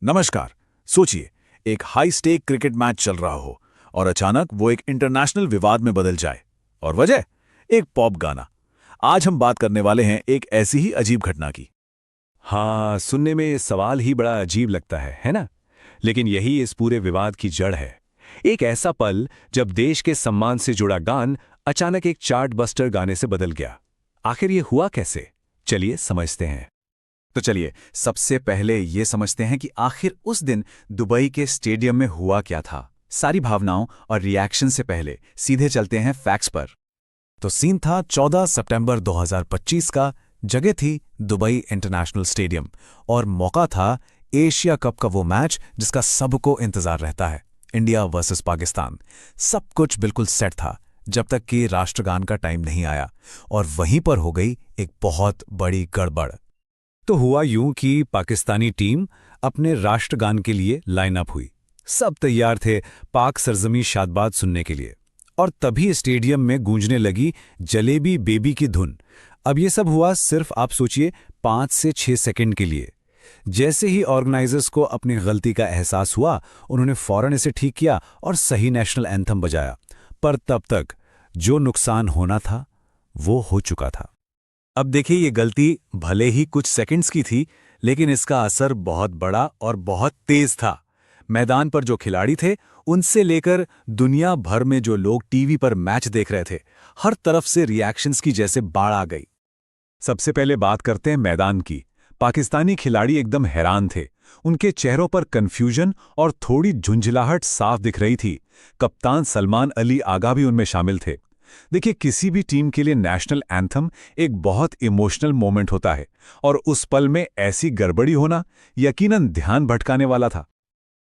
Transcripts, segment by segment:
नमस्कार। सोचिए, एक हाई स्टेक क्रिकेट मैच चल रहा हो और अचानक वो एक इंटरनेशनल विवाद में बदल जाए। और वजह एक पॉप गाना। आज हम बात करने वाले हैं एक ऐसी ही अजीब घटना की। हाँ, सुनने में ये सवाल ही बड़ा अजीब लगता है ना? लेकिन यही इस पूरे विवाद की जड़ है। एक ऐसा पल जब देश के सम्मान से जुड़ा गान अचानक एक चार्ट बस्टर गाने से बदल गया। आखिर ये हुआ कैसे? चलिए समझते हैं। तो चलिए, सबसे पहले ये समझते हैं कि आखिर उस दिन दुबई के स्टेडियम में हुआ क्या था। सारी भावनाओं और रिएक्शन से पहले सीधे चलते हैं फैक्ट्स पर। तो सीन था 14 सितंबर 2025 का। जगह थी दुबई इंटरनेशनल स्टेडियम और मौका था एशिया कप का वो मैच जिसका सबको इंतजार रहता है, इंडिया वर्सेस पाकिस्तान। सब कुछ बिल्कुल सेट था जब तक कि राष्ट्रगान का टाइम नहीं आया और वहीं पर हो गई एक बहुत बड़ी गड़बड़। तो हुआ यूं कि पाकिस्तानी टीम अपने राष्ट्रगान के लिए लाइन अप हुई। सब तैयार थे पाक सरजमी शादबाद सुनने के लिए। और तभी स्टेडियम में गूंजने लगी जलेबी बेबी की धुन। अब ये सब हुआ सिर्फ आप सोचिए 5 से 6 सेकंड के लिए। जैसे ही ऑर्गेनाइजर्स को अपनी गलती का एहसास हुआ, उन्होंने फौरन इसे ठीक किया और सही नेशनल एंथम बजाया। पर तब तक जो नुकसान होना था वो हो चुका था। अब देखिए, ये गलती भले ही कुछ सेकंड्स की थी, लेकिन इसका असर बहुत बड़ा और बहुत तेज था। मैदान पर जो खिलाड़ी थे, उनसे लेकर दुनिया भर में जो लोग टीवी पर मैच देख रहे थे, हर तरफ से रिएक्शंस की जैसे बाढ़ आ गई। सबसे पहले बात करते हैं मैदान की। पाकिस्तानी खिलाड़ी एकदम हैरान थे। उनके चेहरों पर कंफ्यूजन और थोड़ी झुंझलाहट साफ दिख रही थी। कप्तान सलमान अली आगा भी उनमें शामिल थे। देखिए, किसी भी टीम के लिए नेशनल एंथम एक बहुत इमोशनल मोमेंट होता है और उस पल में ऐसी गड़बड़ी होना यकीनन ध्यान भटकाने वाला था।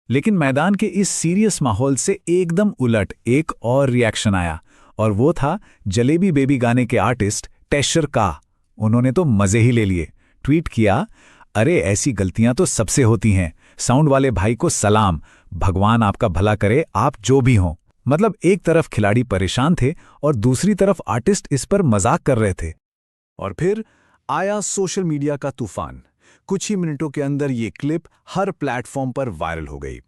लेकिन मैदान के इस सीरियस माहौल से एकदम उलट एक और रिएक्शन आया और वो था जलेबी बेबी गाने के आर्टिस्ट टेशर का। उन्होंने तो मजे ही ले लिए। ट्वीट किया, अरे ऐसी गलतियां तो सबसे होती हैं, साउंड वाले भाई को सलाम, भगवान आपका भला करे, आप जो भी हों। मतलब एक तरफ खिलाड़ी परेशान थे और दूसरी तरफ आर्टिस्ट इस पर मजाक कर रहे थे। और फिर आया सोशल मीडिया का तूफान। कुछ ही मिनटों के अंदर ये क्लिप हर प्लेटफॉर्म पर वायरल हो गई।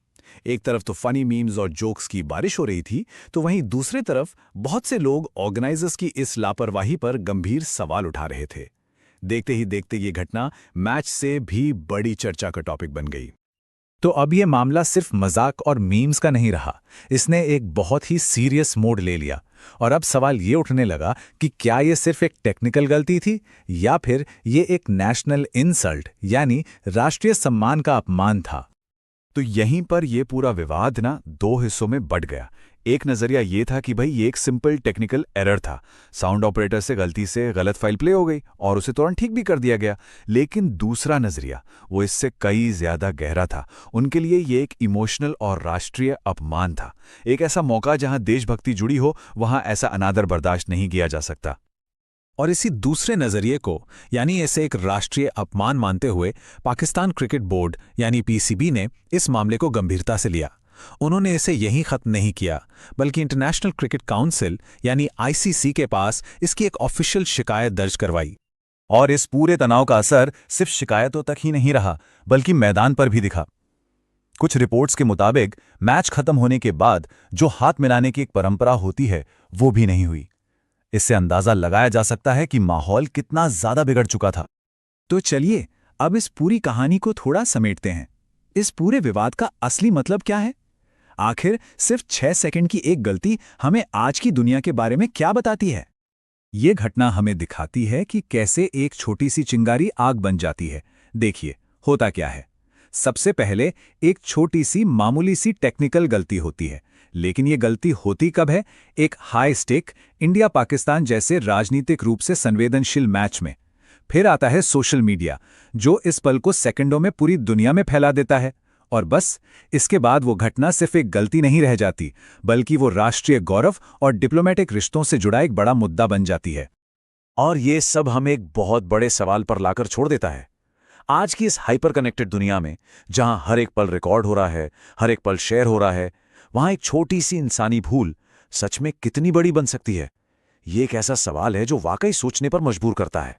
एक तरफ तो फनी मीम्स और जोक्स की बारिश हो रही थी, तो वहीं दूसरी तरफ बहुत से लोग ऑर्गेनाइजर्स की इस लापरवाही पर गंभीर सवाल उठा रहे थे। देखते ही देखते ये घटना मैच से भी बड़ी चर्चा का टॉपिक बन गई। तो अब ये मामला सिर्फ मजाक और मीम्स का नहीं रहा, इसने एक बहुत ही सीरियस मोड़ ले लिया। और अब सवाल ये उठने लगा कि क्या ये सिर्फ एक टेक्निकल गलती थी या फिर ये एक नेशनल इंसल्ट यानी राष्ट्रीय सम्मान का अपमान था। तो यहीं पर यह पूरा विवाद ना 2 हिस्सों में बंट गया। एक नजरिया ये था कि भाई ये एक सिंपल टेक्निकल एरर था, साउंड ऑपरेटर से गलती से गलत फाइल प्ले हो गई और उसे तुरंत ठीक भी कर दिया गया। लेकिन दूसरा नजरिया वो इससे कई ज्यादा गहरा था। उनके लिए ये एक इमोशनल और राष्ट्रीय अपमान था। एक ऐसा मौका जहां देशभक्ति जुड़ी हो, वहां ऐसा अनादर बर्दाश्त नहीं किया जा सकता। और इसी दूसरे नजरिए को यानी ऐसे एक राष्ट्रीय अपमान मानते हुए पाकिस्तान क्रिकेट बोर्ड यानी पीसीबी ने इस मामले को गंभीरता से लिया। उन्होंने इसे यहीं खत्म नहीं किया, बल्कि इंटरनेशनल क्रिकेट काउंसिल यानी आईसीसी के पास इसकी एक ऑफिशियल शिकायत दर्ज करवाई। और इस पूरे तनाव का असर सिर्फ शिकायतों तक ही नहीं रहा, बल्कि मैदान पर भी दिखा। कुछ रिपोर्ट्स के मुताबिक मैच खत्म होने के बाद जो हाथ मिलाने की एक परंपरा होती है, वो भी नहीं हुई। इससे अंदाजा लगाया जा सकता है कि माहौल कितना ज्यादा बिगड़ चुका था। तो चलिए अब इस पूरी कहानी को थोड़ा समेटते हैं। इस पूरे विवाद का असली मतलब क्या है? आखिर सिर्फ 6 सेकंड की एक गलती हमें आज की दुनिया के बारे में क्या बताती है? ये घटना हमें दिखाती है कि कैसे एक छोटी सी चिंगारी आग बन जाती है। देखिए होता क्या है। सबसे पहले एक छोटी सी मामूली सी टेक्निकल गलती होती है, लेकिन ये गलती होती कब है? एक हाई स्टेक इंडिया पाकिस्तान जैसे राजनीतिक रूप से संवेदनशील मैच में। फिर आता है सोशल मीडिया, जो इस पल को सेकंडों में पूरी दुनिया में फैला देता है। और बस इसके बाद वो घटना सिर्फ एक गलती नहीं रह जाती, बल्कि वो राष्ट्रीय गौरव और डिप्लोमेटिक रिश्तों से जुड़ा एक बड़ा मुद्दा बन जाती है। और ये सब हमें एक बहुत बड़े सवाल पर लाकर छोड़ देता है। आज की इस हाइपर कनेक्टेड दुनिया में, जहां हर एक पल रिकॉर्ड हो रहा है, हर एक पल शेयर हो रहा है, वहां एक छोटी सी इंसानी भूल सच में कितनी बड़ी बन सकती है? ये एक ऐसा सवाल है जो वाकई सोचने पर मजबूर करता है।